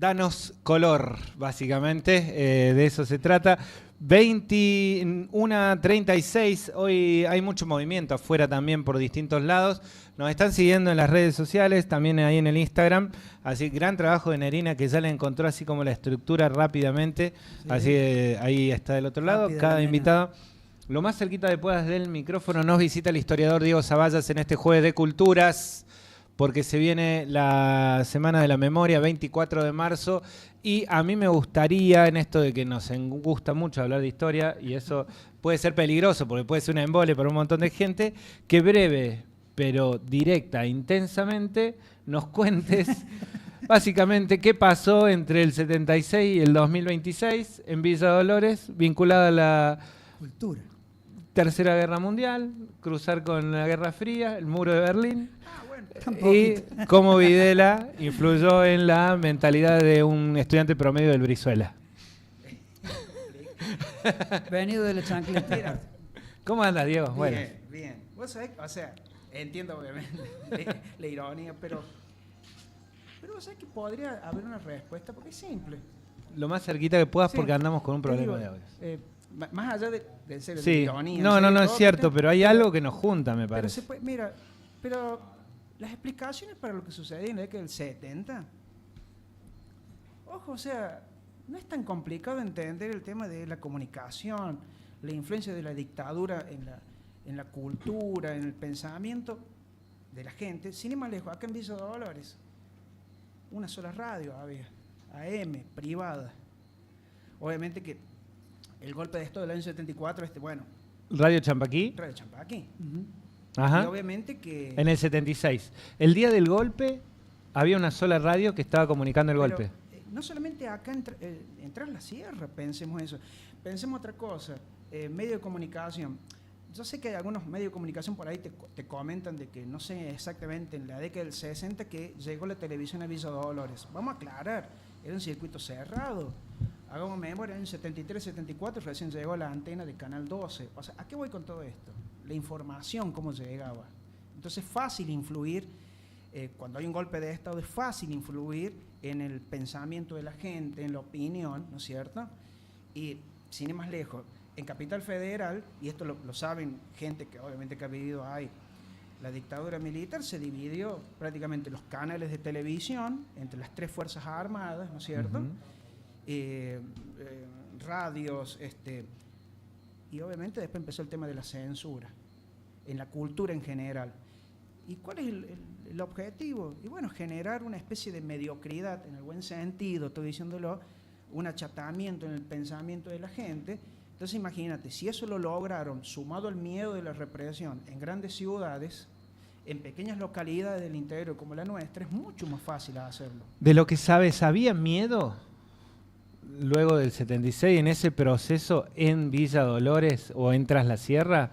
Danos color, básicamente, de eso se trata. 21:36, hoy hay mucho movimiento afuera también por distintos lados. Nos están siguiendo en las redes sociales, también ahí en el Instagram. Así, gran trabajo de Nerina, que ya le encontró así como la estructura rápidamente. Sí. Así ahí está del otro lado, cada invitado. Lo más cerquita de puedas del micrófono nos visita el historiador Diego Zaballas en este Jueves de Culturas, porque se viene la Semana de la Memoria, 24 de marzo, y a mí me gustaría, en esto de que nos gusta mucho hablar de historia, y eso puede ser peligroso, porque puede ser un embole para un montón de gente, que breve, pero directa, intensamente, nos cuentes básicamente qué pasó entre el 76 y el 2026 en Villa Dolores, vinculada a la cultura. Tercera Guerra Mundial, cruzar con la Guerra Fría, el muro de Berlín. Y cómo Videla influyó en la mentalidad de un estudiante promedio del Brizuela. Venido de la chancleta. ¿Cómo andas, Diego? Bien, Bueno. Bien. Vos sabés, o sea, entiendo obviamente la ironía, pero vos sabés que podría haber una respuesta, porque es simple. Lo más cerquita que puedas, Sí, porque andamos con un problema digo, de audio. Más allá de ser Sí. ironía. No, es cierto, pero hay algo que nos junta, me parece. Pero las explicaciones para lo que sucedió en la década del 70, ojo, o sea, no es tan complicado entender el tema de la comunicación, la influencia de la dictadura en la cultura, en el pensamiento de la gente. Sin ir más lejos, acá en Villa Dolores, una sola radio había, AM, privada. Obviamente que el golpe de Estado del año 74, ¿Radio Champaquí? Radio Champaquí. Ajá. Y obviamente que... En el 76. El día del golpe había una sola radio que estaba comunicando el golpe. No solamente acá en Tras la Sierra pensemos eso. Pensemos otra cosa. Medio de comunicación. Yo sé que hay algunos medios de comunicación por ahí te comentan de que no sé exactamente en la década del 60 que llegó la televisión a Villa Dolores. Vamos a aclarar. Era un circuito cerrado. Hagamos memoria, en el 73, 74 recién llegó la antena de Canal 12. O sea, ¿a qué voy con todo esto? La información, cómo llegaba. Entonces es fácil influir, cuando hay un golpe de Estado, es fácil influir en el pensamiento de la gente, en la opinión, ¿no es cierto? Y sin ir más lejos, en Capital Federal, y esto lo saben gente que obviamente que ha vivido ahí, la dictadura militar se dividió prácticamente los canales de televisión entre las tres fuerzas armadas, ¿no es cierto? Radios, y obviamente después empezó el tema de la censura, en la cultura en general. ¿Y cuál es el objetivo? Y bueno, generar una especie de mediocridad, en el buen sentido, estoy diciéndolo, un achatamiento en el pensamiento de la gente. Entonces imagínate, si eso lo lograron, sumado al miedo de la represión en grandes ciudades, en pequeñas localidades del interior como la nuestra, es mucho más fácil hacerlo. De lo que sabes, ¿había miedo luego del 76 en ese proceso en Villa Dolores o en Tras la Sierra?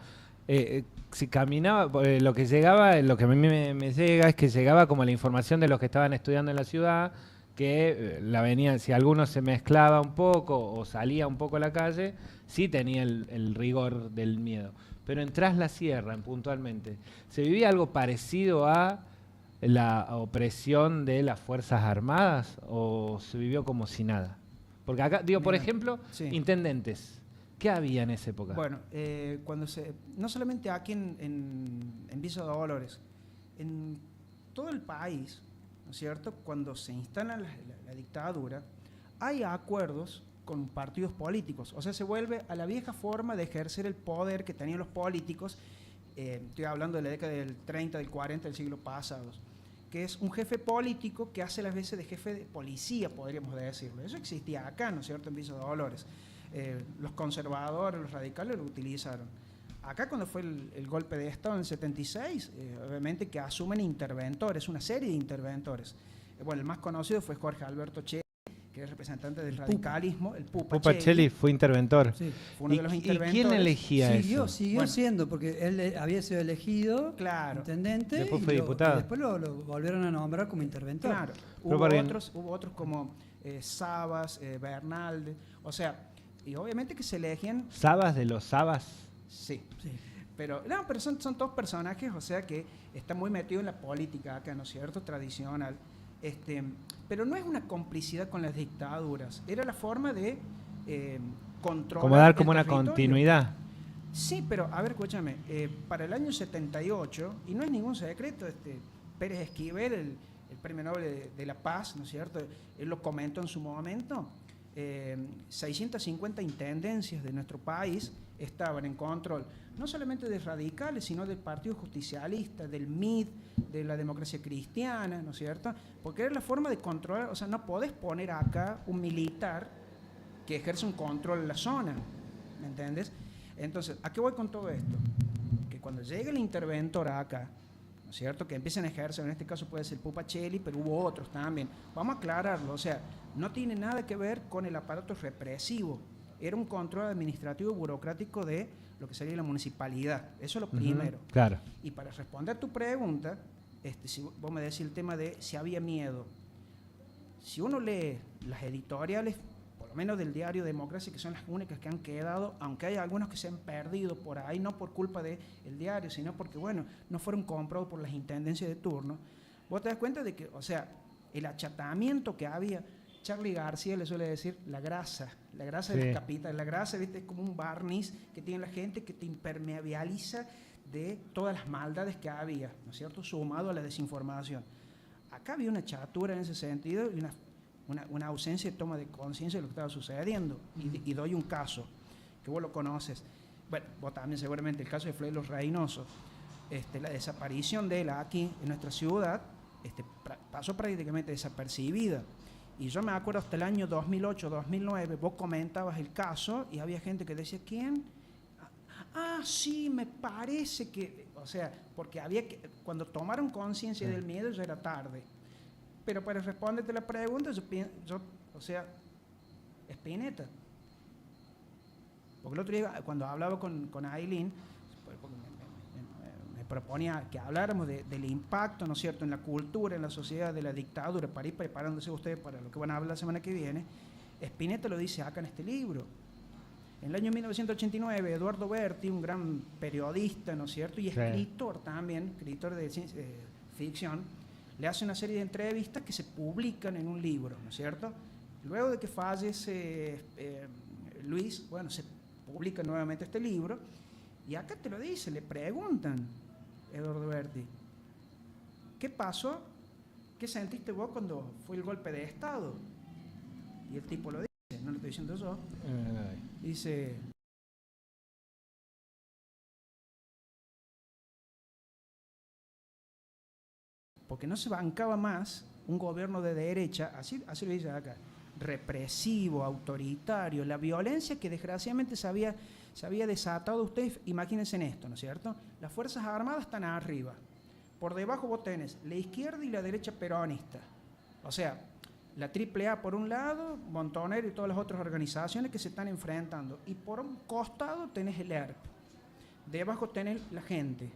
Si caminaba, lo que llegaba, lo que a mí me llega es que llegaba como la información de los que estaban estudiando en la ciudad, que la venían, si alguno se mezclaba un poco o salía un poco a la calle, sí tenía el rigor del miedo. Pero en Tras la Sierra, puntualmente, ¿se vivía algo parecido a la opresión de las Fuerzas Armadas o se vivió como si nada? Porque acá, digo, por ejemplo, sí. Intendentes. ¿Qué había en esa época? Bueno, no solamente aquí en Villa Dolores, en todo el país, ¿no es cierto? Cuando se instala la dictadura, hay acuerdos con partidos políticos. O sea, se vuelve a la vieja forma de ejercer el poder que tenían los políticos. Estoy hablando de la década del 30, del 40, del siglo pasado, que es un jefe político que hace las veces de jefe de policía, podríamos decirlo. Eso existía acá, ¿no es cierto?, en Villa Dolores. Los conservadores, los radicales lo utilizaron. Acá cuando fue el golpe de Estado en el 76, obviamente que asumen interventores, una serie de interventores. Bueno, el más conocido fue Jorge Alberto Che, que es representante del radicalismo, el Pupa Cheli fue interventor. Sí, fue uno de los interventores. ¿Y quién elegía eso? Siguió siendo, porque él había sido elegido intendente. Después fue diputado. Y después lo volvieron a nombrar como interventor. Claro, hubo otros como Sabas, Bernal, o sea, y obviamente que se elegían... ¿Sabas de los Sabas? Sí. Pero son todos personajes, o sea, que están muy metidos en la política acá, ¿no es cierto?, tradicional. pero no es una complicidad con las dictaduras, era la forma de controlar como dar el como una territorio. continuidad. Sí, pero a ver, escúchame, para el año 78, y no es ningún secreto, Pérez Esquivel, el Premio Nobel de la Paz, ¿no es cierto? Él lo comentó en su momento, 650 intendencias de nuestro país estaban en control, no solamente de radicales, sino del Partido Justicialista, del MID, de la democracia cristiana, ¿no es cierto? Porque era la forma de controlar, o sea, no podés poner acá un militar que ejerce un control en la zona, ¿me entiendes? Entonces, ¿a qué voy con todo esto? Que cuando llegue el interventor acá, ¿no es cierto?, que empiecen a ejercer, en este caso puede ser Pupacelli, pero hubo otros también, vamos a aclararlo, o sea, no tiene nada que ver con el aparato represivo, era un control administrativo y burocrático de lo que sería la municipalidad, eso es lo primero. Claro. Y para responder a tu pregunta, si vos me decís el tema de si había miedo, si uno lee las editoriales, por lo menos del diario Democracia, que son las únicas que han quedado, aunque hay algunos que se han perdido por ahí, no por culpa del diario, sino porque, bueno, no fueron comprados por las intendencias de turno, vos te das cuenta de que, o sea, el achatamiento que había, Charly García le suele decir la grasa Sí. de las capitales, la grasa, ¿viste? Es como un barniz que tiene la gente que te impermeabiliza de todas las maldades que había, ¿no es cierto?, sumado a la desinformación. Acá había una chatura en ese sentido y una ausencia de toma de conciencia de lo que estaba sucediendo. Y doy un caso, que vos lo conoces. Bueno, vos también seguramente, el caso de Flelos Reynoso. La desaparición de él aquí en nuestra ciudad pasó prácticamente desapercibida. Y yo me acuerdo hasta el año 2008, 2009, vos comentabas el caso y había gente que decía, ¿quién? Ah, sí, me parece que... O sea, porque cuando tomaron conciencia del miedo ya era tarde. Pero para responderte la pregunta, o sea, Spinetta. Porque el otro día, cuando hablaba con Aileen, me proponía que habláramos del impacto, ¿no es cierto?, en la cultura, en la sociedad de la dictadura, para ir preparándose ustedes para lo que van a hablar la semana que viene. Spinetta lo dice acá en este libro. En el año 1989, Eduardo Berti, un gran periodista, ¿no es cierto?, y escritor también, escritor de ficción, le hace una serie de entrevistas que se publican en un libro, ¿no es cierto? Luego de que fallece Luis, bueno, se publica nuevamente este libro, y acá te lo dice, le preguntan, Eduardo Berti, ¿qué pasó? ¿Qué sentiste vos cuando fue el golpe de Estado? Y el tipo lo dice, no lo estoy diciendo yo, dice... porque no se bancaba más un gobierno de derecha, así lo dice acá, represivo, autoritario, la violencia que desgraciadamente se había desatado. Ustedes imagínense en esto, ¿no es cierto? Las Fuerzas Armadas están arriba, por debajo vos tenés la izquierda y la derecha peronista, o sea, la AAA por un lado, Montonero y todas las otras organizaciones que se están enfrentando, y por un costado tenés el ERP, debajo tenés la gente.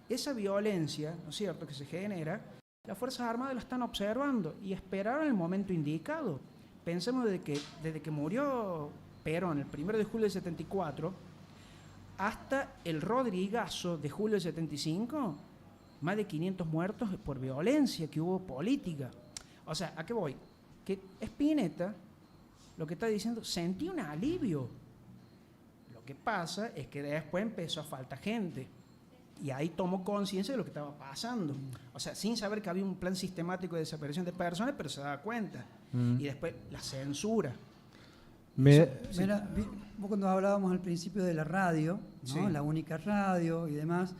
Esa violencia, ¿no es cierto?, que se genera, las Fuerzas Armadas la están observando y esperaron el momento indicado. Pensemos desde que murió Perón, el 1 de julio del 74, hasta el Rodrigazo de julio del 75, más de 500 muertos por violencia que hubo política. O sea, ¿a qué voy? Que Spinetta, lo que está diciendo, sentí un alivio. Lo que pasa es que después empezó a faltar gente. Y ahí tomó conciencia de lo que estaba pasando. O sea, sin saber que había un plan sistemático de desaparición de personas, pero se daba cuenta. Y después la censura. Mira, vos cuando hablábamos al principio de la radio, ¿no? Sí. La única radio y demás,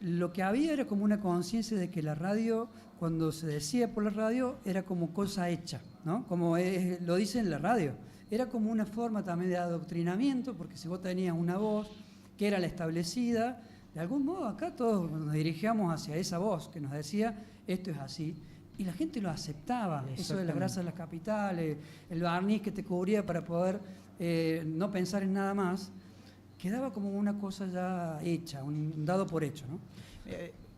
lo que había era como una conciencia de que la radio, cuando se decía por la radio, era como cosa hecha, ¿no? Como lo dice en la radio. Era como una forma también de adoctrinamiento, porque si vos tenías una voz que era la establecida, de algún modo acá todos nos dirigíamos hacia esa voz que nos decía, esto es así, y la gente lo aceptaba. Eso de la grasa de las capitales, el barniz que te cubría para poder no pensar en nada más, quedaba como una cosa ya hecha, un dado por hecho, ¿no?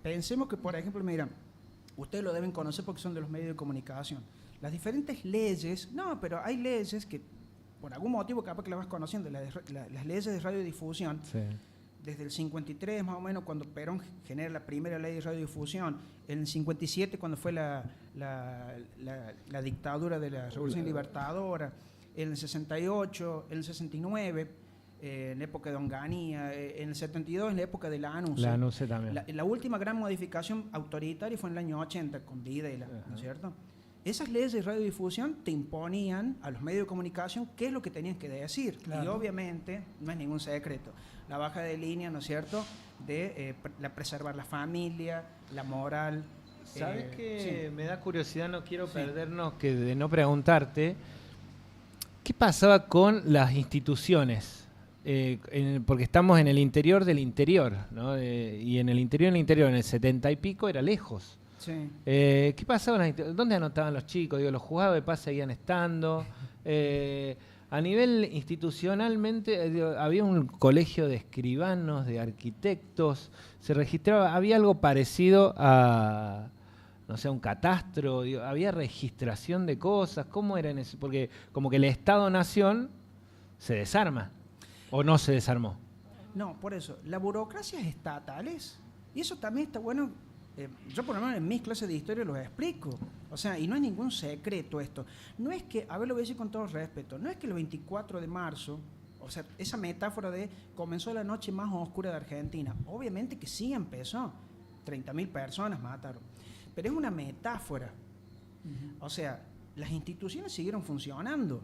Pensemos que, por ejemplo, mira, ustedes lo deben conocer porque son de los medios de comunicación. Las diferentes leyes, no, pero hay leyes que, por algún motivo, capaz que las vas conociendo, las leyes de radiodifusión, Sí. desde el 53 más o menos, cuando Perón genera la primera ley de radiodifusión, en el 57 cuando fue la dictadura de la Revolución Libertadora, en el 68, en el 69, en la época de Onganía, en el 72 en la época de la ANUCE. La ANUCE también. La última gran modificación autoritaria fue en el año 80 con Videla, ¿no es cierto? Esas leyes de radiodifusión te imponían a los medios de comunicación qué es lo que tenían que decir. Claro. Y obviamente, no es ningún secreto, la baja de línea, ¿no es cierto?, de preservar la familia, la moral. ¿Sabes qué? Sí. Me da curiosidad, no quiero perdernos de no preguntarte, ¿qué pasaba con las instituciones? Porque estamos en el interior del interior, ¿no? Y en el interior del interior, en el 70 y pico, era lejos. Sí. ¿Qué pasaba? ¿Dónde anotaban los chicos? Digo, los jugados de paz seguían estando. A nivel institucionalmente, había un colegio de escribanos, de arquitectos. Se registraba, había algo parecido a, no sé, un catastro. Digo, había registración de cosas. ¿Cómo era en eso? Porque como que el Estado-Nación se desarma. ¿O no se desarmó? No, por eso. Las burocracias estatales, y eso también está bueno. Yo por lo menos en mis clases de historia los explico, o sea, y no es ningún secreto esto. No es que, a ver, lo voy a decir con todo respeto, no es que el 24 de marzo, o sea, esa metáfora de comenzó la noche más oscura de Argentina, obviamente que sí empezó, 30.000 personas mataron, pero es una metáfora. O sea, las instituciones siguieron funcionando.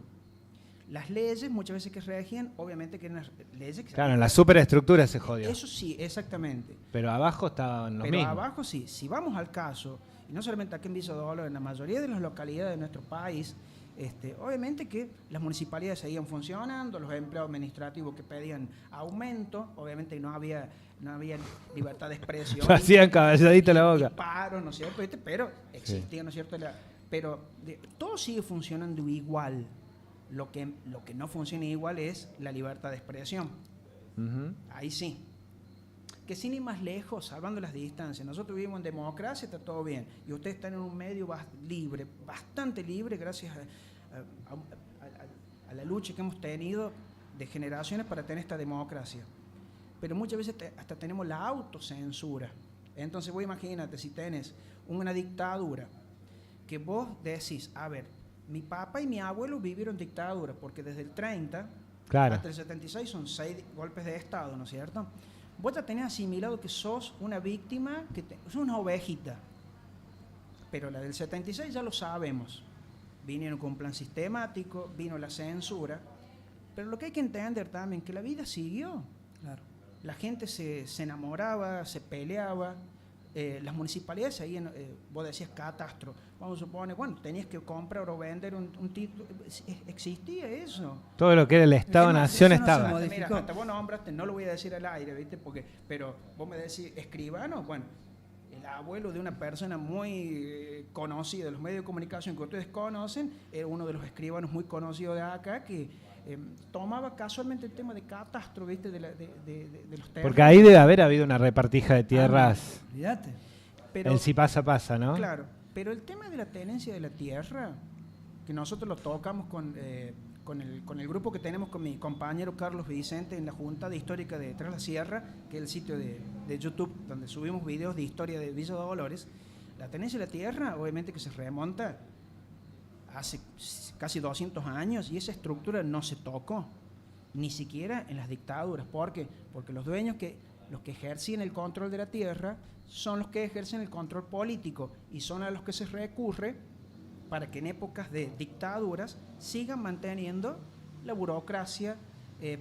Las leyes, muchas veces que regían, obviamente que eran las leyes que... Claro, en la superestructura se jodió. Eso sí, exactamente. Pero abajo estaban los mismos. Pero abajo sí. Si vamos al caso, y no solamente aquí en Villa Dolores, en la mayoría de las localidades de nuestro país, obviamente que las municipalidades seguían funcionando, los empleados administrativos que pedían aumento, obviamente no había libertad de expresión. Hacían caballadita la boca. Paro, ¿no es cierto? Pero existía, ¿no es cierto? Pero todo sigue funcionando igual. Lo que no funciona igual es la libertad de expresión. Ahí sí. Que sin ir más lejos, salvando las distancias, nosotros vivimos en democracia, está todo bien. Y ustedes están en un medio libre, bastante libre, gracias a la lucha que hemos tenido de generaciones para tener esta democracia. Pero muchas veces hasta tenemos la autocensura. Entonces vos imagínate, si tenés una dictadura, que vos decís, a ver, mi papá y mi abuelo vivieron dictadura, porque desde el 30 hasta el 76 son 6 golpes de Estado, ¿no es cierto? Vos ya tenés asimilado que sos una víctima, sos una ovejita. Pero la del 76 ya lo sabemos. Vinieron con un plan sistemático, vino la censura. Pero lo que hay que entender también es que la vida siguió. Claro. La gente se enamoraba, se peleaba. Las municipalidades seguían, vos decías catastro, vamos a suponer, bueno, tenías que comprar o vender un título, existía eso. Todo lo que era el Estado-Nación estaba. No mira, hasta vos nombraste, no lo voy a decir al aire, ¿viste? Pero vos me decís, escribano, bueno, el abuelo de una persona muy conocida de los medios de comunicación que ustedes conocen, era uno de los escribanos muy conocidos de acá, que tomaba casualmente el tema de catastro, ¿viste? De los terrenos. Porque ahí debe haber habido una repartija de tierras. Olvídate. En si pasa, ¿no? Claro, pero el tema de la tenencia de la tierra, que nosotros lo tocamos con el grupo que tenemos con mi compañero Carlos Vicente en la Junta Histórica de Tras la Sierra, que es el sitio de YouTube donde subimos videos de historia de Villa Dolores. La tenencia de la tierra, obviamente que se remonta hace casi 200 años y esa estructura no se tocó, ni siquiera en las dictaduras. ¿Por qué? Porque los dueños, los que ejercen el control de la tierra, son los que ejercen el control político y son a los que se recurre para que en épocas de dictaduras sigan manteniendo la burocracia,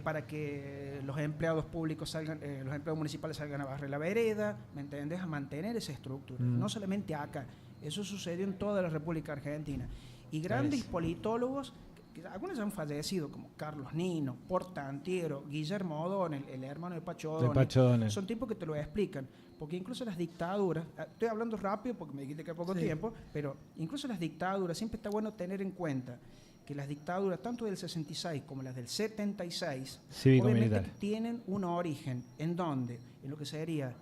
para que los empleados públicos salgan, los empleados municipales salgan a barrer la vereda, ¿me entiendes? A mantener esa estructura. No solamente acá, eso sucedió en toda la República Argentina. Y grandes politólogos, que algunos han fallecido, como Carlos Nino, Portantiero, Guillermo O'Donnell, el hermano de Pacho O'Donnell, son tipos que te lo explican. Porque incluso las dictaduras, estoy hablando rápido porque me dijiste que hay poco tiempo, pero incluso las dictaduras, siempre está bueno tener en cuenta que las dictaduras, tanto del 66 como las del 76, obviamente tienen un origen en donde, en lo que sería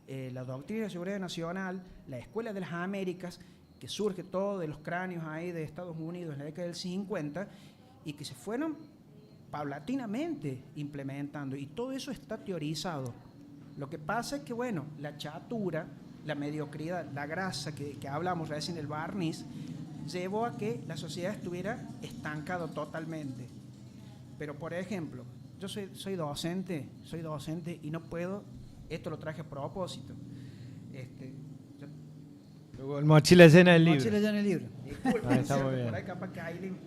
la doctrina de seguridad nacional, la Escuela de las Américas, que surge todo de los cráneos ahí de Estados Unidos en la década del 50 y que se fueron paulatinamente implementando, y todo eso está teorizado Lo que pasa es que, bueno, la chatura, la mediocridad, la grasa que hablamos recién, el barniz, llevó a que la sociedad estuviera estancada totalmente. Pero, por ejemplo, yo soy docente y no puedo, esto lo traje a propósito. Mochila llena del libro. Mochila llena del libro. Disculpen, está muy bien. por ahí capaz que Aileen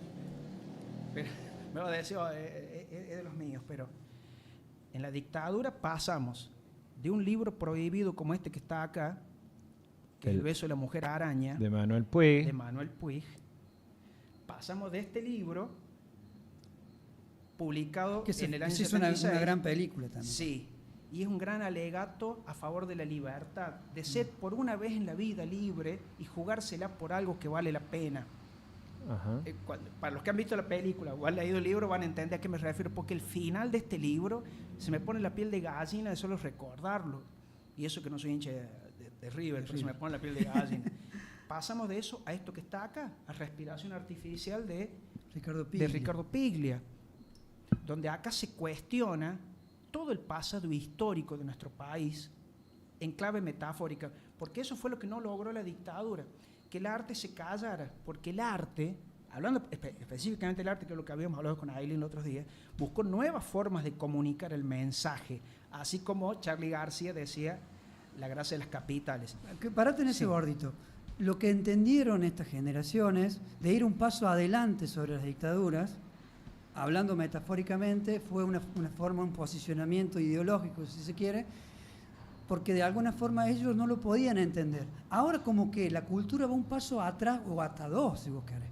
me lo deseo, es de los míos, pero en la dictadura pasamos de un libro prohibido como este que está acá, que es El beso de la mujer araña, de Manuel Puig. Pasamos de este libro publicado Que en el año es 76. una gran película también. Sí, y es un gran alegato a favor de la libertad, de ser por una vez en la vida libre y jugársela por algo que vale la pena. Ajá. Para los que han visto la película o han leído el libro van a entender a qué me refiero, porque el final de este libro se me pone la piel de gallina de solo recordarlo, y eso que no soy hincha de River, pero se me pone la piel de gallina. Pasamos de eso a esto que está acá, a respiración artificial de Ricardo Piglia, donde acá se cuestiona todo el pasado histórico de nuestro país en clave metafórica, porque eso fue lo que no logró la dictadura, que el arte se callara, porque el arte, hablando específicamente del arte, que es lo que habíamos hablado con Aileen los otros días, buscó nuevas formas de comunicar el mensaje, así como Charly García decía, la gracia de las capitales. Parate en ese gordito. Lo que entendieron estas generaciones de ir un paso adelante sobre las dictaduras, hablando metafóricamente, fue una forma, un posicionamiento ideológico, si se quiere, porque de alguna forma ellos no lo podían entender. Ahora como que la cultura va un paso atrás o hasta dos, si vos querés.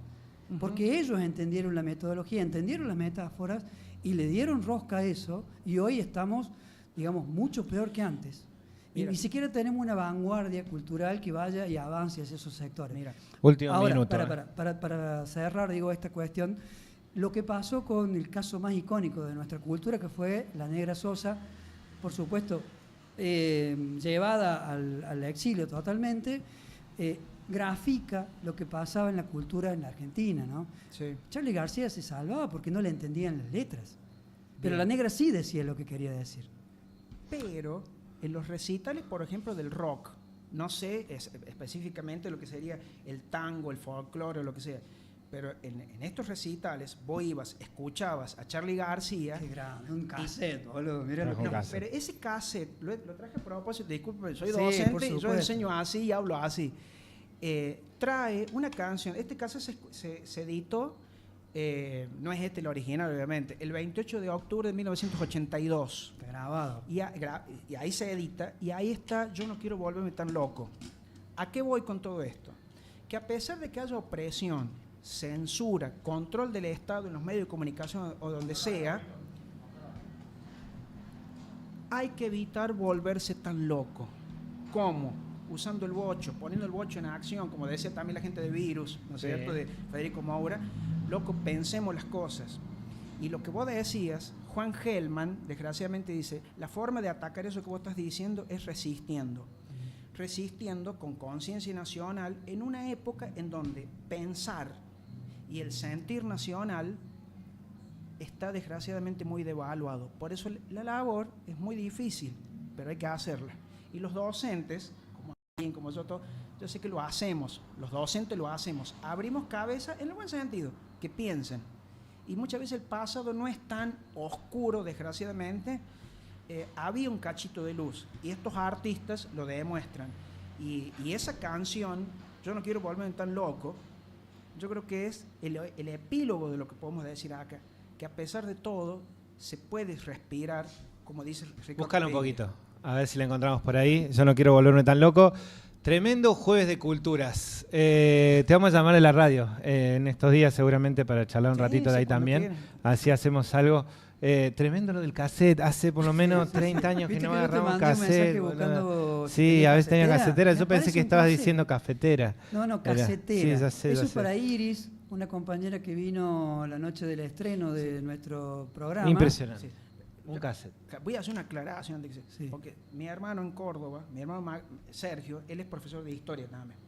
Porque ellos entendieron la metodología, entendieron las metáforas y le dieron rosca a eso, y hoy estamos, digamos, mucho peor que antes. Y ni siquiera tenemos una vanguardia cultural que vaya y avance hacia esos sectores. Mira, último ahora, minuto. para cerrar, digo, esta cuestión, lo que pasó con el caso más icónico de nuestra cultura, que fue la Negra Sosa, por supuesto, llevada al exilio totalmente, grafica lo que pasaba en la cultura en la Argentina, ¿no? sí. Charly García se salvaba porque no le entendían las letras, pero Bien. la negra sí decía lo que quería decir. Pero en los recitales, por ejemplo, del rock, no sé específicamente lo que sería el tango, el folclore o lo que sea, pero en estos recitales vos ibas, escuchabas a Charly García. Qué grande, un cassette, boludo, mirá lo que... No, pero ese cassette, lo traje a propósito, disculpe, soy docente y yo enseño así y hablo así. Trae una canción, este cassette se editó, no es el original obviamente, el 28 de octubre de 1982. Grabado. Y ahí se edita, y ahí está Yo no quiero volverme tan loco. ¿A qué voy con todo esto? Que a pesar de que haya opresión, censura, control del Estado en los medios de comunicación o donde sea, hay que evitar volverse tan loco. ¿Cómo? Usando el bocho, poniendo el bocho en acción, como decía también la gente de Virus, ¿no es cierto?, de Federico Moura. Loco, pensemos las cosas. Y lo que vos decías, Juan Gelman, desgraciadamente dice, la forma de atacar eso que vos estás diciendo es resistiendo. Resistiendo con conciencia nacional en una época en donde pensar y el sentir nacional está desgraciadamente muy devaluado. Por eso la labor es muy difícil, pero hay que hacerla. Y los docentes, como nosotros, yo sé que lo hacemos, los docentes lo hacemos, abrimos cabeza en el buen sentido, que piensen. Y muchas veces el pasado no es tan oscuro, desgraciadamente, había un cachito de luz, y estos artistas lo demuestran. Y esa canción, Yo no quiero volverme tan loco, yo creo que es el epílogo de lo que podemos decir acá, que a pesar de todo, se puede respirar, como dice Ricardo. Búscalo un poquito, a ver si la encontramos por ahí. Yo no quiero volverme tan loco. Tremendo jueves de culturas. Te vamos a llamar a la radio en estos días seguramente para charlar un ratito de ahí también. Quieran. Así hacemos algo. Tremendo lo del cassette. Hace por lo menos 30 años que no agarramos cassette. Sí, a veces tenía casetera. Yo pensé que estabas diciendo cafetera. No, casetera. Sí, ya sé, Eso ya es sé. para Iris, una compañera que vino la noche del estreno de nuestro programa. Impresionante. Sí. Un cassette. Voy a hacer una aclaración antes que Sí. porque mi hermano en Córdoba, mi hermano Sergio, él es profesor de historia también.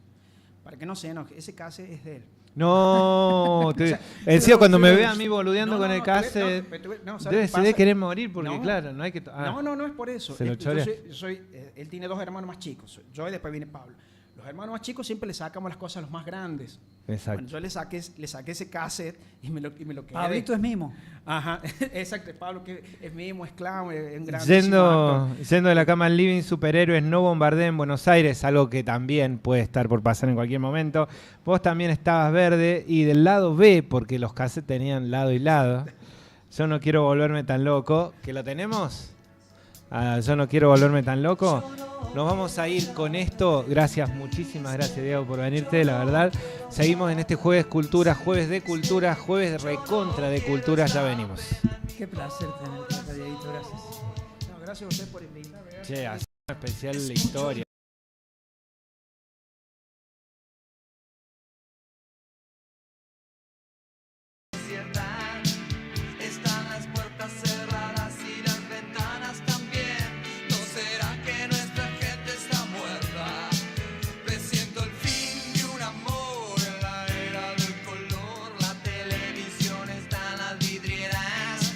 Para que no se enoje, ese cassette es de él. No, encima cuando me ve a mí boludeando con el cassette, se debe querer morir porque claro, no hay que... No es por eso. Se lo chorea. Él tiene 2 hermanos más chicos, yo y después viene Pablo. Los hermanos más chicos siempre le sacamos las cosas a los más grandes. Exacto. Bueno, yo le saqué ese cassette y me lo quedé. Pablito es mimo. Ajá, exacto. Pablo que es mimo, es clown, es un grandísimo Yendo de la cama al living, superhéroes no bombardeen Buenos Aires, algo que también puede estar por pasar en cualquier momento. Vos también estabas verde y del lado B, porque los cassettes tenían lado y lado. Yo no quiero volverme tan loco. ¿Que lo tenemos? Yo no quiero volverme tan loco. Nos vamos a ir con esto. Gracias, muchísimas gracias, Diego, por venirte, la verdad. Seguimos en este Jueves Cultura, Jueves de Cultura, Jueves recontra de Cultura. Ya venimos. Qué placer tenerte acá, Dieguito. Gracias. No, gracias a usted por invitarme. Che, hace una especial de historia. Están las puertas cerradas y las ventanas también. ¿No será que nuestra gente está muerta? Presiento el fin de un amor en la era del color. La televisión está en las vidrieras.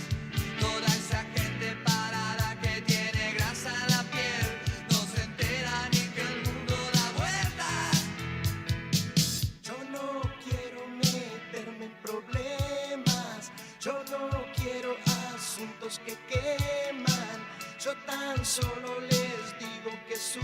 Toda esa gente parada que tiene grasa en la piel no se entera ni que el mundo da vueltas. Yo no quiero meterme en problemas. Yo no quiero asuntos que queman. Yo tan solo les digo que su